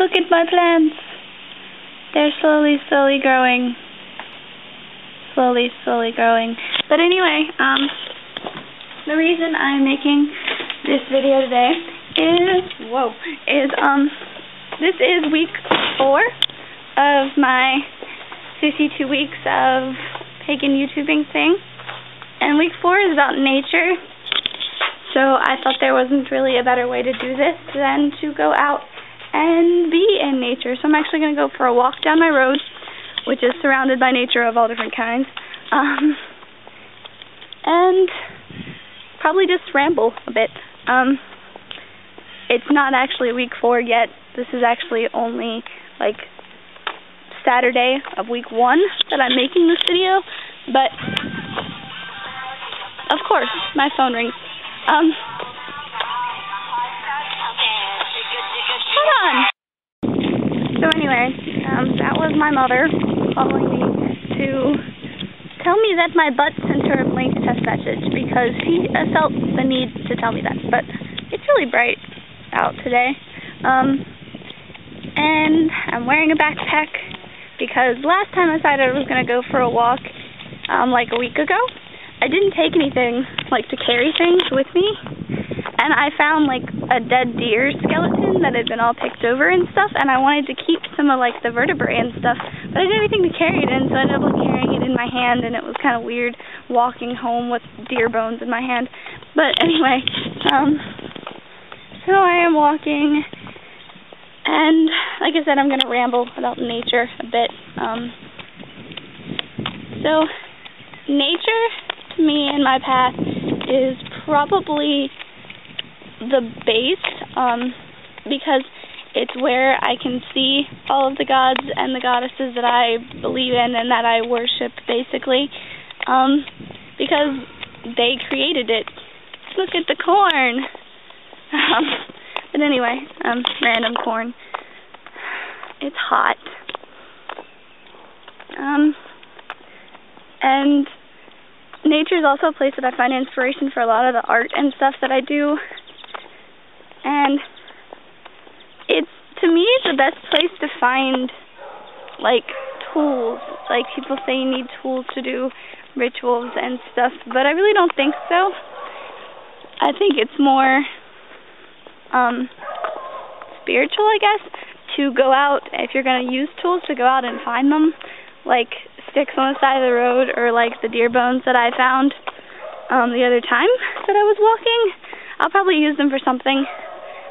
Look at my plants. They're slowly growing. Slowly growing. But anyway, the reason I'm making this video today is, this is week 4 of my 52 weeks of pagan YouTubing thing. And week 4 is about nature. So I thought there wasn't really a better way to do this than to go out and be in nature. So I'm actually going to go for a walk down my road, which is surrounded by nature of all different kinds. And probably just ramble a bit. It's not actually week 4 yet. This is actually only like Saturday of week 1 that I'm making this video. But of course, my phone rings. Hold on. So anyway, that was my mother calling me to tell me that my butt sent her a blank test message because she felt the need to tell me that. But it's really bright out today. And I'm wearing a backpack because last time I decided I was going to go for a walk like a week ago, I didn't take anything like to carry things with me. And I found like a dead deer skeleton that had been all picked over and stuff, and I wanted to keep some of like the vertebrae and stuff, but I didn't have anything to carry it in, so I ended up like, carrying it in my hand, and it was kind of weird walking home with deer bones in my hand. But anyway, so I am walking, and like I said, I'm going to ramble about nature a bit. So nature to me in my path is probably the base, because it's where I can see all of the gods and the goddesses that I believe in and that I worship, basically, because they created it. Look at the corn! But anyway, random corn. It's hot. And nature is also a place that I find inspiration for a lot of the art and stuff that I do. And it's, to me, the best place to find, like, tools. Like, people say you need tools to do rituals and stuff, but I really don't think so. I think it's more, spiritual, I guess, to go out, if you're going to use tools, to go out and find them. Like, sticks on the side of the road, or, like, the deer bones that I found, the other time that I was walking. I'll probably use them for something.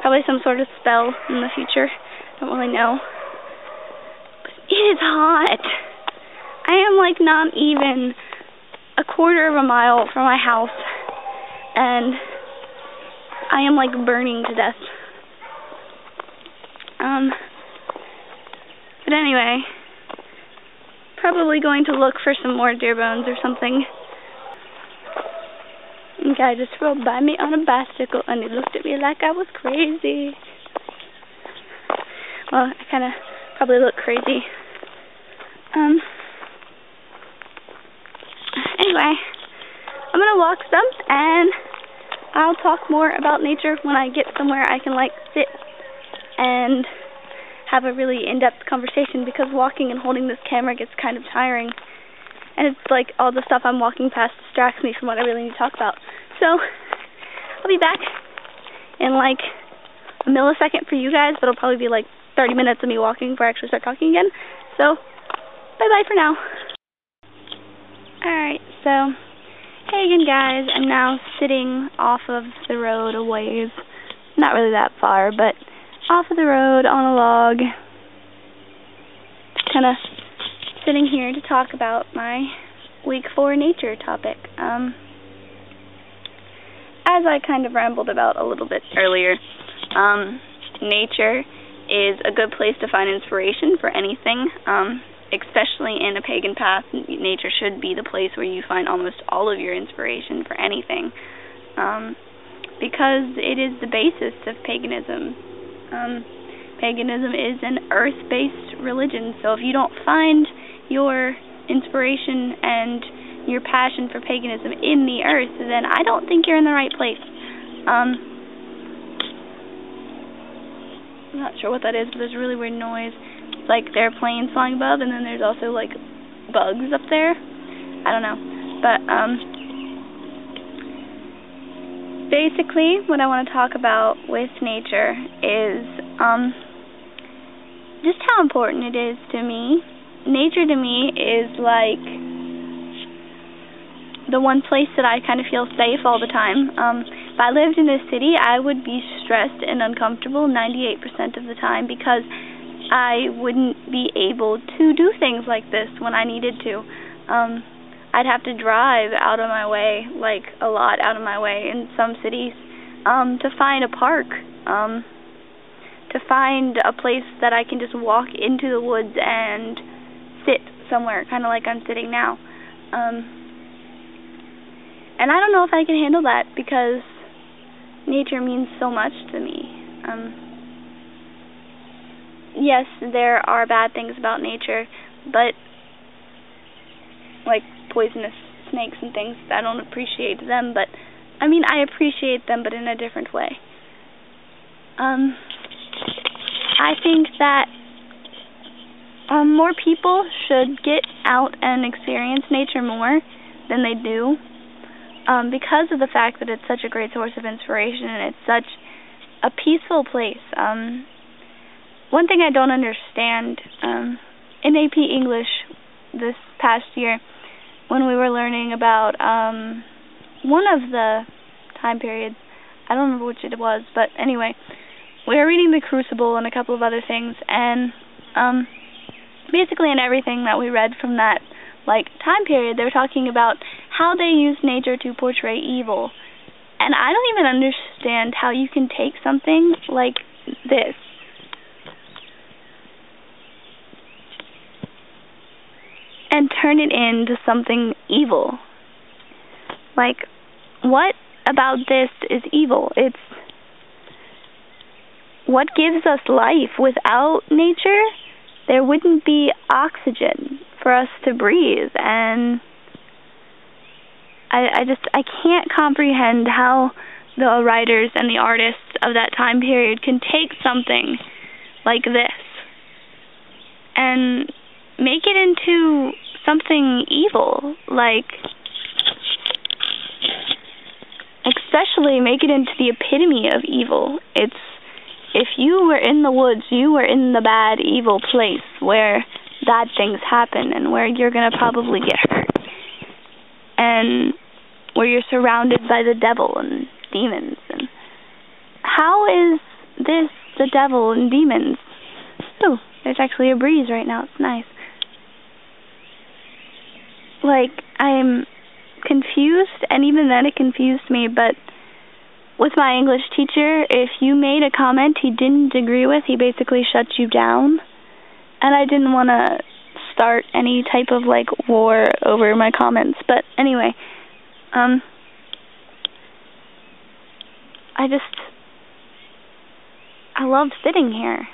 Probably some sort of spell in the future. Don't really know. But it is hot. I am like not even a quarter of a mile from my house. And I am like burning to death. But anyway, probably going to look for some more deer bones or something. A guy just rode by me on a bicycle and he looked at me like I was crazy. Well, I kind of probably look crazy. Anyway, I'm going to walk some and I'll talk more about nature when I get somewhere I can like sit and have a really in-depth conversation, because walking and holding this camera gets kind of tiring. And it's like all the stuff I'm walking past distracts me from what I really need to talk about. So, I'll be back in like a millisecond for you guys, but it'll probably be like 30 minutes of me walking before I actually start talking again. So, bye-bye for now. Alright, so, hey again guys, I'm now sitting off of the road a ways. Not really that far, but off of the road on a log. Kind of sitting here to talk about my week 4 nature topic. As I kind of rambled about a little bit earlier, nature is a good place to find inspiration for anything, especially in a pagan path. Nature should be the place where you find almost all of your inspiration for anything, because it is the basis of paganism. Paganism is an earth-based religion, so if you don't find your inspiration and your passion for paganism in the earth, then I don't think you're in the right place. I'm not sure what that is, but there's a really weird noise. It's like there are planes flying above, and then there's also like bugs up there. I don't know. But basically what I want to talk about with nature is just how important it is to me. Nature to me is like the one place that I kind of feel safe all the time. If I lived in a city, I would be stressed and uncomfortable 98% of the time because I wouldn't be able to do things like this when I needed to. I'd have to drive out of my way, like a lot out of my way in some cities, to find a park, to find a place that I can just walk into the woods and sit somewhere, kind of like I'm sitting now. And I don't know if I can handle that because nature means so much to me. Yes, there are bad things about nature, but like poisonous snakes and things, I don't appreciate them, but I mean, I appreciate them, but in a different way. I think that more people should get out and experience nature more than they do, because of the fact that it's such a great source of inspiration and it's such a peaceful place. One thing I don't understand, in AP English this past year, when we were learning about one of the time periods, I don't remember which it was, but anyway, we were reading The Crucible and a couple of other things, and basically in everything that we read from that time period, they were talking about how they used nature to portray evil. And I don't even understand how you can take something like this and turn it into something evil. Like, what about this is evil? It's what gives us life. Without nature, there wouldn't be oxygen for us to breathe, and I can't comprehend how the writers and the artists of that time period can take something like this and make it into something evil, especially make it into the epitome of evil. It's, if you were in the woods, you were in the bad, evil place where bad things happen and where you're going to probably get hurt, and where you're surrounded by the devil and demons. And how is this the devil and demons? Oh, there's actually a breeze right now. It's nice. I'm confused, and even then it confused me, but with my English teacher, if you made a comment he didn't agree with, he basically shut you down. And I didn't want to start any type of war over my comments, but anyway, I love sitting here.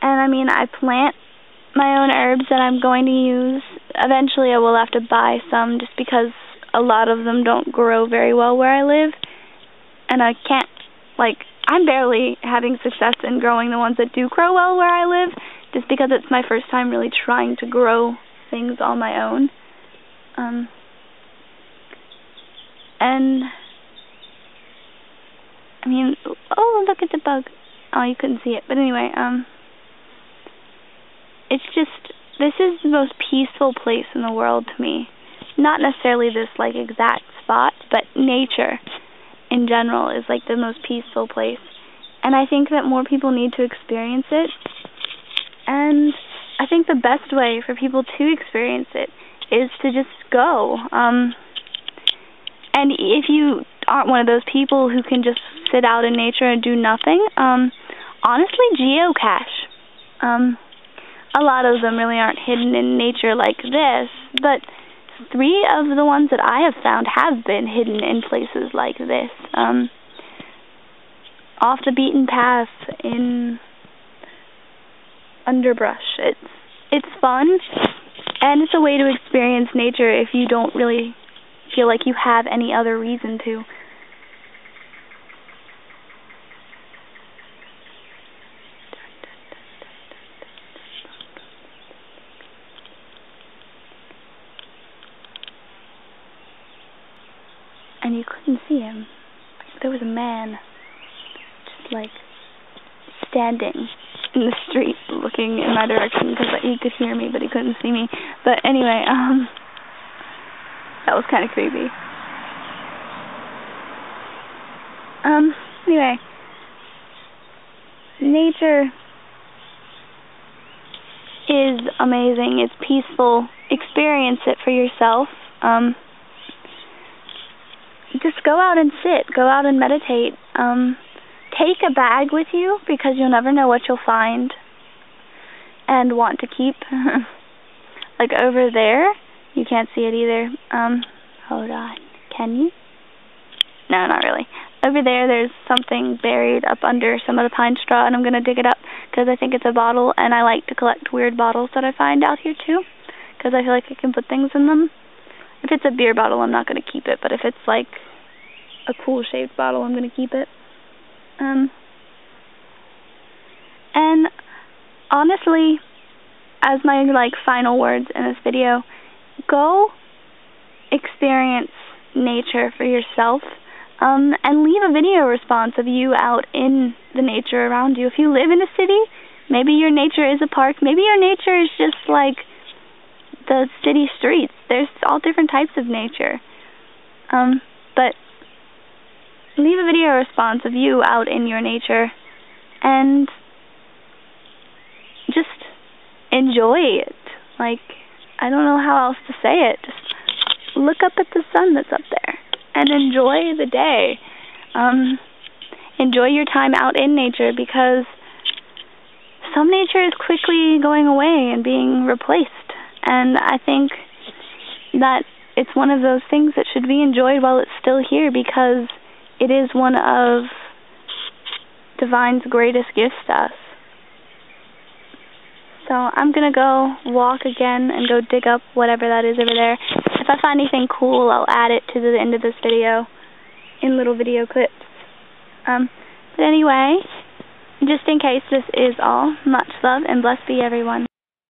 And I mean, I plant my own herbs that I'm going to use. Eventually I will have to buy some just because a lot of them don't grow very well where I live. And I can't, I'm barely having success in growing the ones that do grow well where I live, just because it's my first time really trying to grow things on my own. And, I mean, oh, look at the bug. Oh, you couldn't see it. But anyway, it's just, this is the most peaceful place in the world to me. Not necessarily this, exact spot, but nature in general is, the most peaceful place. And I think that more people need to experience it. And I think the best way for people to experience it is to just go. And if you aren't one of those people who can just sit out in nature and do nothing, honestly, geocache. A lot of them really aren't hidden in nature like this, but 3 of the ones that I have found have been hidden in places like this. Off the beaten path, in underbrush. It's fun, and it's a way to experience nature if you don't really feel like you have any other reason to. And you couldn't see him. There was a man just like standing in the street looking in my direction because he could hear me but he couldn't see me. But anyway, that was kind of creepy. Anyway, nature is amazing. It's peaceful. Experience it for yourself. Just go out and sit. Go out and meditate. Take a bag with you because you'll never know what you'll find and want to keep. Like over there, you can't see it either. Hold on. Can you? No, not really. Over there, there's something buried up under some of the pine straw, and I'm going to dig it up because I think it's a bottle, and I like to collect weird bottles that I find out here too because I feel like I can put things in them. If it's a beer bottle, I'm not going to keep it, but if it's like a pool-shaped bottle, I'm going to keep it. And honestly, as my final words in this video, go experience nature for yourself, and leave a video response of you out in the nature around you. If you live in a city, maybe your nature is a park. Maybe your nature is just like the city streets. There's all different types of nature. But leave a video response of you out in your nature and just enjoy it. Like, I don't know how else to say it. Just look up at the sun that's up there and enjoy the day. Enjoy your time out in nature because some nature is quickly going away and being replaced. And I think that it's one of those things that should be enjoyed while it's still here because it is one of Divine's greatest gifts to us. So I'm going to go walk again and go dig up whatever that is over there. If I find anything cool, I'll add it to the end of this video in little video clips. But anyway, just in case this is all, much love and blessed be everyone.